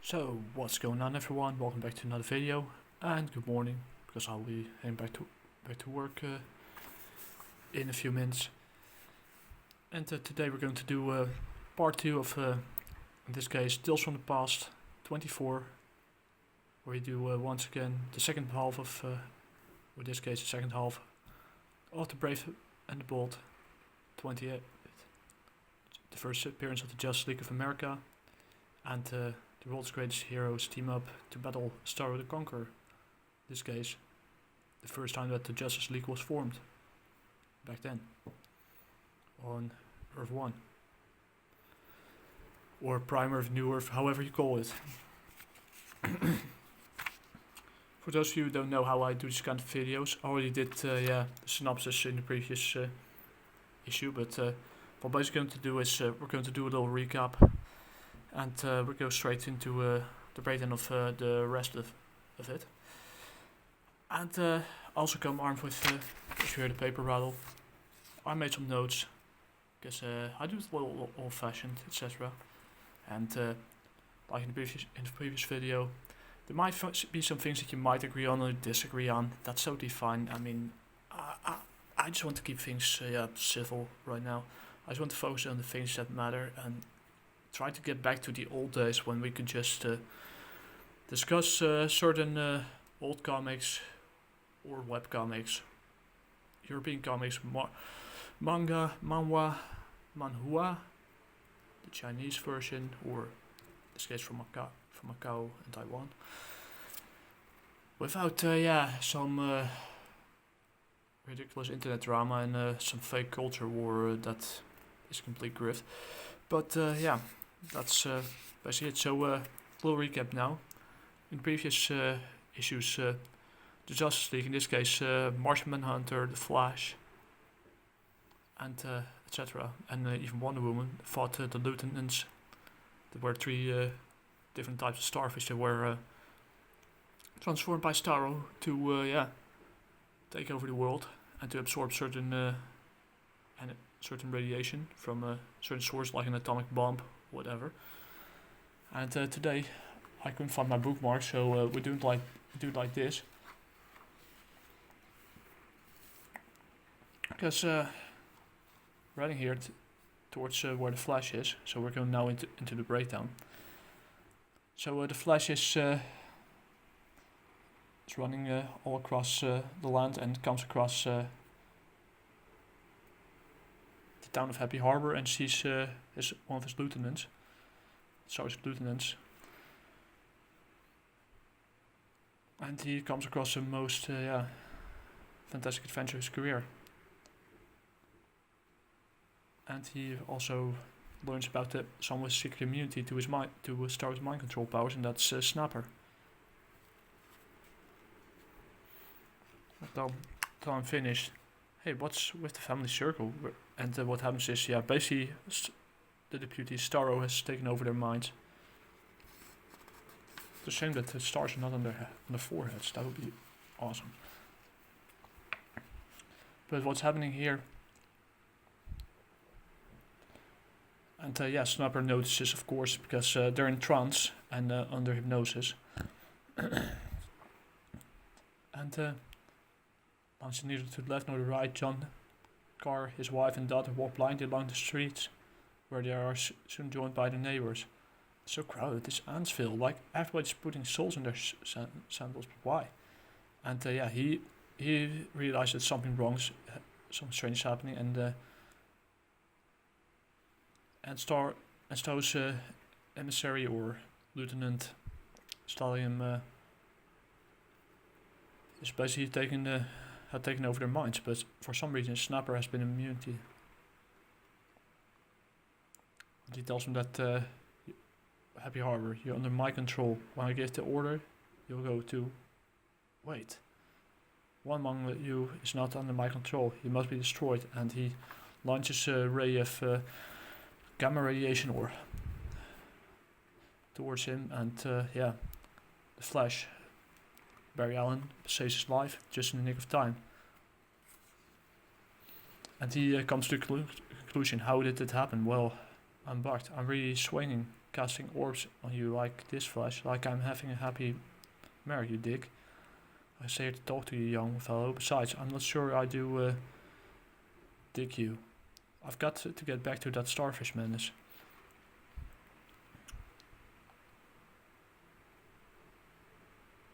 So, what's going on, everyone? Welcome back to another video, and good morning, because I'll be heading back to work in a few minutes. And today we're going to do part 2 of, in this case, Tales from the Past 24, where we do once again the second half of, in this case, the second half of The Brave and the Bold 28, the first appearance of the Justice League of America, and the world's greatest heroes team up to battle Starro the Conqueror. In this case, the first time that the Justice League was formed, back then, on Earth 1. Or Prime Earth, New Earth, however you call it. For those of you who don't know how I do these kind of videos, I already did the synopsis in the previous issue, but what we're basically going to do is we're going to do a little recap. And we go straight into the breakdown of the rest of it. And also come armed with, if you hear the paper rattle, I made some notes, because I do it a little old-fashioned, etc. And like in the previous video, there might be some things that you might agree on or disagree on. That's totally fine. I mean, I just want to keep things civil right now. I just want to focus on the things that matter and try to get back to the old days when we could just discuss certain old comics or webcomics, European comics, manga, manhwa, manhua, the Chinese version, or in this case from Macau and Taiwan, without some ridiculous internet drama and some fake culture war that is complete grift. But that's basically it. So, little recap now. In previous issues, the Justice League, in this case, Martian Manhunter, The Flash, and etc., and even Wonder Woman fought the lieutenants. There were 3 different types of starfish that were transformed by Starro to take over the world and to absorb certain certain radiation from a certain source, like an atomic bomb, whatever. And today I couldn't find my bookmark, so we do it like this. Because running here towards where the Flash is, so we're going now into the breakdown. So the Flash is running all across the land and comes across town of Happy Harbor and sees one of his lieutenants, sergeant lieutenants, and he comes across the most fantastic adventure of his career. And he also learns about someone with secret immunity to Starro's mind control powers, and that's Snapper. Till I'm finished. Hey, what's with the family circle? And what happens is, basically, the deputy Starro has taken over their minds. It's a shame that the stars are not on their foreheads. That would be awesome. But what's happening here? And Snapper notices, of course, because they're in trance and under hypnosis. And once neither to the left nor the right, John Carr, his wife and daughter walk blindly along the streets, where they are soon joined by the neighbors. It's so crowded, it's Antsville, like everybody's putting souls in their sandals, but why? And he realizes that something wrong, something strange is happening, and Starro's emissary or Lieutenant Stallion is basically had taken over their minds, but for some reason Snapper has been immunity. And he tells him that Happy Harbor, you're under my control. When I give the order, you'll go to. Wait. One among you is not under my control. He must be destroyed. And he launches a ray of gamma radiation ore towards him, and the Flash, Barry Allen, saves his life just in the nick of time. And he comes to the conclusion, how did it happen? Well, I'm bugged. I'm really swinging casting orbs on you like this, Flash, like I'm having a happy marriage, you dick. I say to talk to you, young fellow. Besides, I'm not sure I do dig you. I've got to get back to that Starfish menace.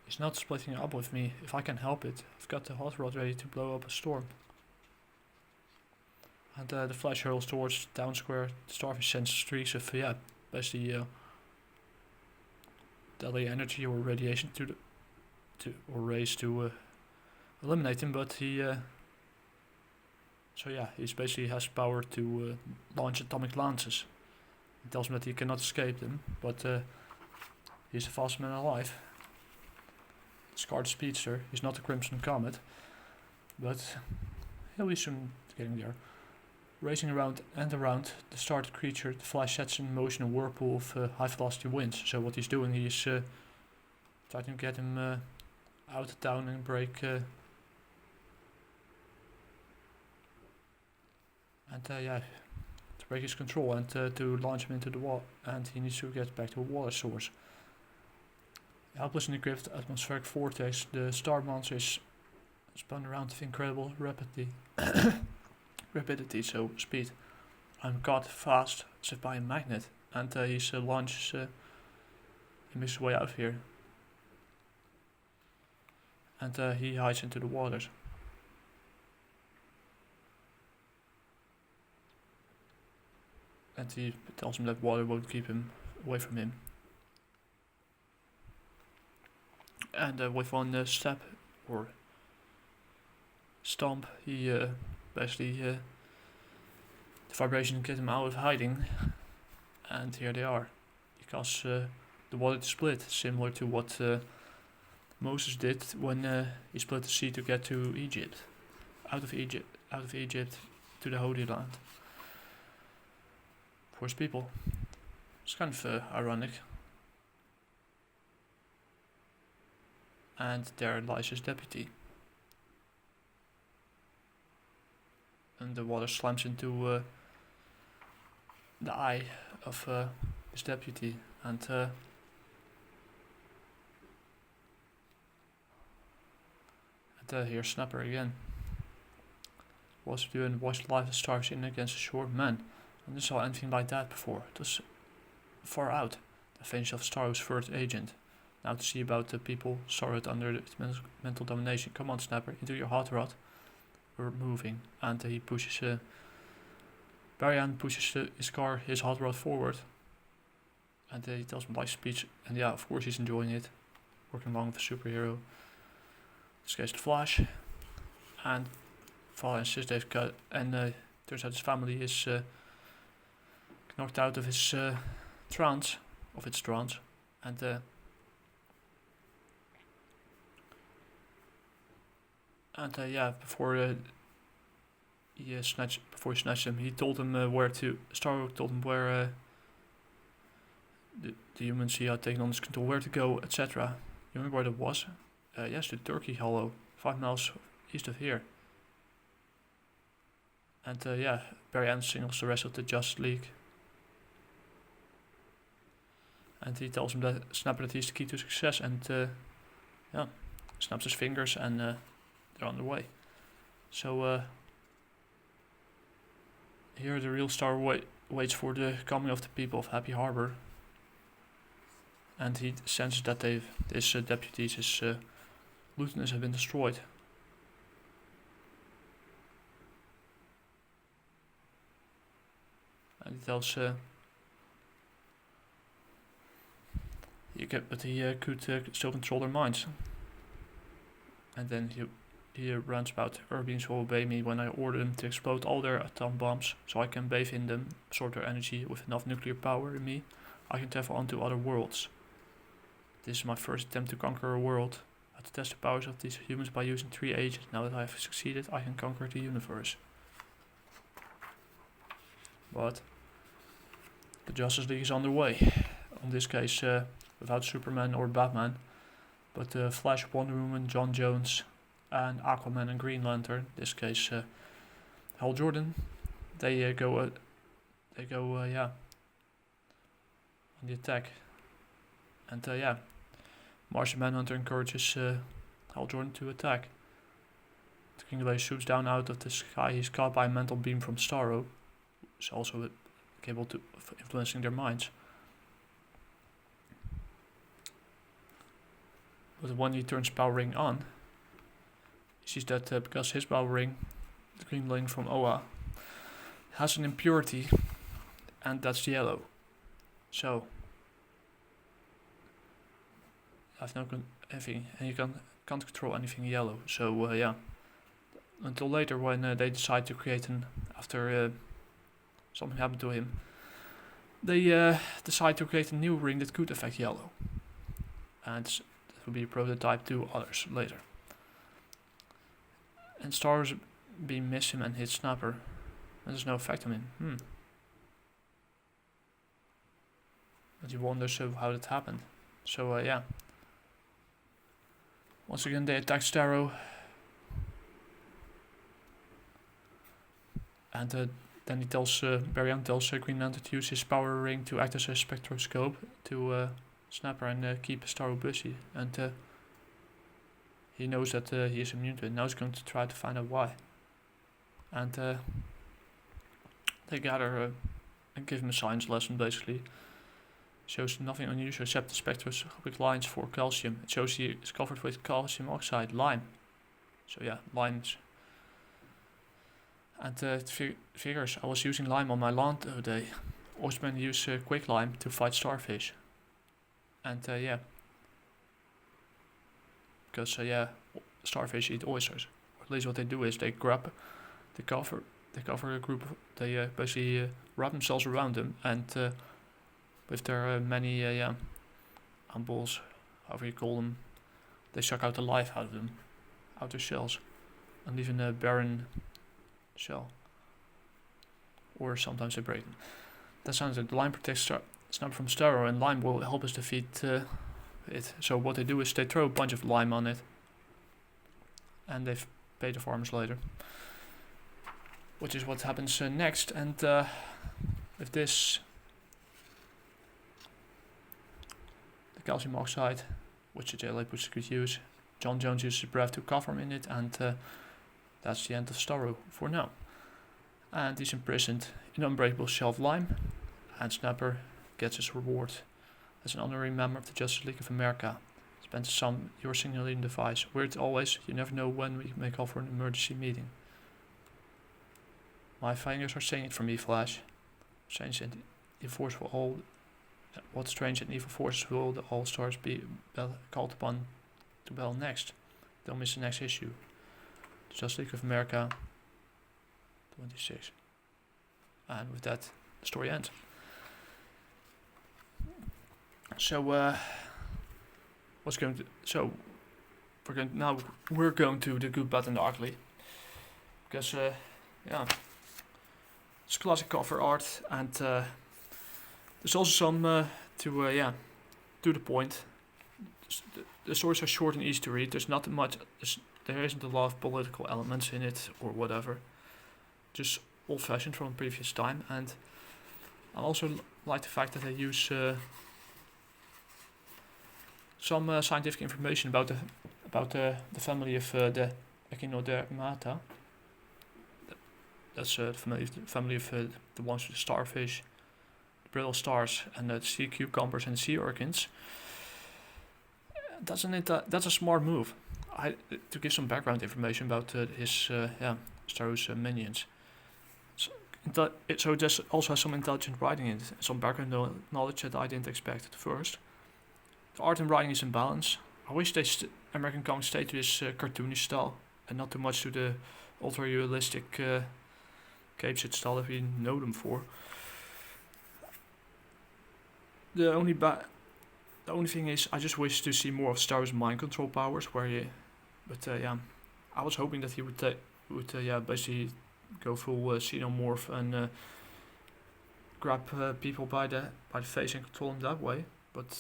He's not splitting up with me if I can help it. I've got the hot rod ready to blow up a storm. And the Flash hurls towards the town square. The Starfish sends streaks of, basically deadly energy or radiation or rays to eliminate him, but he he's basically has power to launch atomic lances. It tells him that he cannot escape them, but he's the fastest man alive. Scarred speedster, he's not the Crimson Comet, but he'll be soon getting there. Racing around and around the startled creature, the Flash sets in motion a whirlpool of high velocity winds. So what he's doing, he's trying to get him out of town and break to break his control and to launch him into the water, and he needs to get back to a water source. Helpless in the grip of the atmospheric vortex, the star monster is spun around with incredible rapidity, so speed. I'm caught fast as if by a magnet, and he's launches he makes his way out of here. And he hides into the waters. And he tells him that water won't keep him away from him. And with one step or stomp, he basically the vibration get him out of hiding. And here they are. Because the water split, similar to what Moses did when he split the sea to get to Egypt, out of Egypt to the Holy Land for his people. It's kind of ironic. And there lies his deputy. And the water slams into the eye of his deputy, and here's Snapper again. Was doing watched life as stars in against a short man. I never saw anything like that before. It was far out. The finish of Starro's first agent. Now to see about the people sorted under its mental domination. Come on, Snapper, into your hot rod. We're moving. And he pushes Barry pushes his hot rod forward. And he tells him life speech. And yeah, of course he's enjoying it. Working along with a superhero. In this case the Flash. And father and sister they've cut, and turns out his family is knocked out of its trance, and before he snatched him, he told him Starro told him where the humans he had taken on his control, where to go, etc. You remember where that was? Yes, the Turkey Hollow, 5 miles east of here. And Barry Allen signals the rest of the Justice League. And he tells him that Snapper that he's the key to success, and snaps his fingers, and they're on their way. So here the real star waits for the coming of the people of Happy Harbor. And he senses that his deputies, his lieutenants have been destroyed. And he tells he could still control their minds. And then he rants about Earth beings will obey me when I order them to explode all their atom bombs, so I can bathe in them, absorb their energy. With enough nuclear power in me, I can travel onto other worlds. This is my first attempt to conquer a world. I have to test the powers of these humans by using 3 agents. Now that I have succeeded, I can conquer the universe. But the Justice League is on their way. In this case, without Superman or Batman, but Flash, Wonder Woman, John Jones, and Aquaman and Green Lantern. In this case, Hal Jordan. They go on in the attack. And yeah, Martian Manhunter encourages Hal Jordan to attack. The King shoots down out of the sky. He's caught by a mental beam from Starro, who's also capable of influencing their minds. But when he turns power ring on, he sees that because his power ring, the green lane from Oa, has an impurity, and that's yellow. So I have no anything, and you can't control anything yellow. So yeah, until later when they decide to create after something happened to him, they decide to create a new ring that could affect yellow, and that will be a prototype to others later. And Star's beam miss him and hits Snapper, and there's no effect on him. But he wonders how that happened. So yeah. Once again they attack Starro. And then he tells, Barry Young tells Green Lantern to use his power ring to act as a spectroscope to Snapper and keep Starro busy. And he knows that he is immune to it. Now he's going to try to find out why. And they gather and give him a science lesson basically. Shows nothing unusual except the spectroscopic lines for calcium. It shows he is covered with calcium oxide, lime. So yeah, limes. And it figures, I was using lime on my lawn today. Oystmen use quick lime to fight starfish. And yeah. Because yeah, starfish eat oysters. Or at least what they do is they cover a group of, they basically wrap themselves around them and with their many ambuls, however you call them, they suck out the life out of them, out their shells, and leave a barren shell. Or sometimes they break them. That sounds like the lime protects Snapper from Starro, and lime will help us defeat it. So what they do is they throw a bunch of lime on it, and they pay the farmers later. Which is what happens next, and with this, the calcium oxide, which the JLA puts to good use, John Jones uses his breath to cover him in it, and that's the end of Starro for now. And he's imprisoned in an unbreakable shell of lime, and Snapper gets his reward as an honorary member of the Justice League of America. Spends some your signaling device. Weird always, you never know when we may call for an emergency meeting. My fingers are saying it for me, Flash. Strange and evil force will all. What strange and evil forces will the All Stars be called upon to battle next? Don't miss the next issue. The Justice League of America 26. And with that, the story ends. So we're going to the good, bad, and the ugly, because yeah, it's classic cover art, and there's also some to the point. The stories are short and easy to read. There's not much. There isn't a lot of political elements in it or whatever. Just old-fashioned from a previous time, and I also like the fact that they use some scientific information about the family of the Echinodermata. That's the family of the ones with the starfish, the brittle stars, and the sea cucumbers and sea urchins. That's a smart move. To give some background information about his Starro's minions. So there's also some intelligent writing in it, some background knowledge that I didn't expect at first. The art and writing is in balance. I wish American comics stayed to this cartoonish style and not too much to the ultra realistic cape shit style that we know them for. The only thing is, I just wish to see more of Starro's mind control powers. I was hoping that he would basically go full Xenomorph and grab people by the face and control them that way. But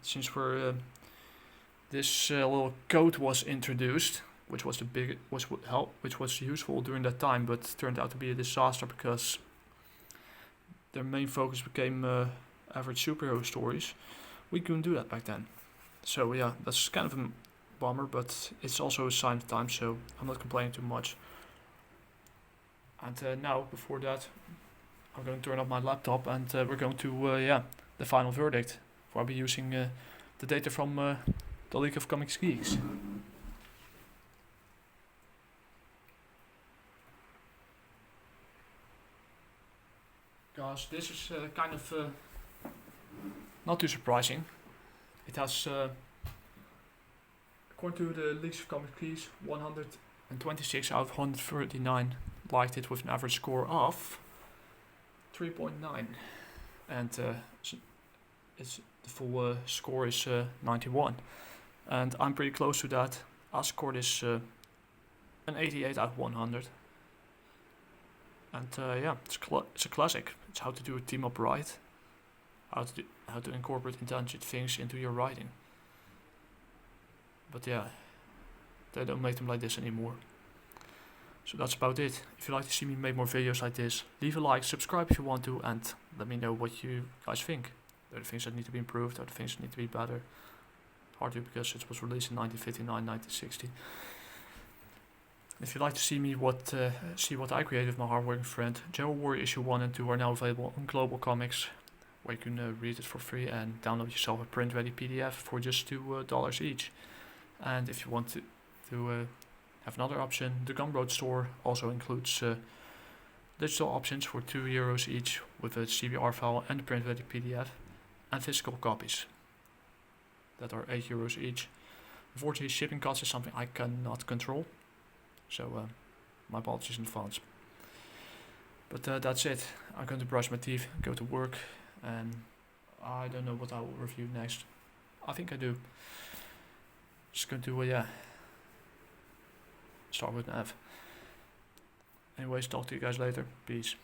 since this little code was introduced, which was useful during that time, but turned out to be a disaster because their main focus became average superhero stories, we couldn't do that back then. So yeah, that's kind of a bummer, but it's also a sign of time, so I'm not complaining too much. And now, before that, I'm going to turn up my laptop and we're going to, the final verdict. For I'll be using the data from the League of Comics Geeks. Guys, this is kind of not too surprising. It has, according to the League of Comics Geeks, 126 out of 139 liked it with an average score of 3.9, and it's the full score is 91, and I'm pretty close to that. I scored is an 88 out of 100, and it's a classic. It's how to do a team up right, how to incorporate intelligent things into your writing. But yeah, they don't make them like this anymore. So that's about it. If you'd like to see me make more videos like this, leave a like, subscribe if you want to, and let me know what you guys think. Are there things that need to be improved? Are there things that need to be better? Hard to, because it was released in 1959, 1960. If you'd like to see me see what I created with my hardworking friend, General Warrior issue 1 and 2 are now available on Global Comics, where you can read it for free and download yourself a print-ready PDF for just $2 each. And if you want to have another option, the Gumroad store also includes digital options for €2 each with a CBR file and a print-ready PDF, and physical copies that are €8 each. Unfortunately, shipping costs is something I cannot control, so my apologies in advance. But that's it. I'm going to brush my teeth, go to work, and I don't know what I will review next. I think I do. Just going to start with an F. Anyways, talk to you guys later. Peace.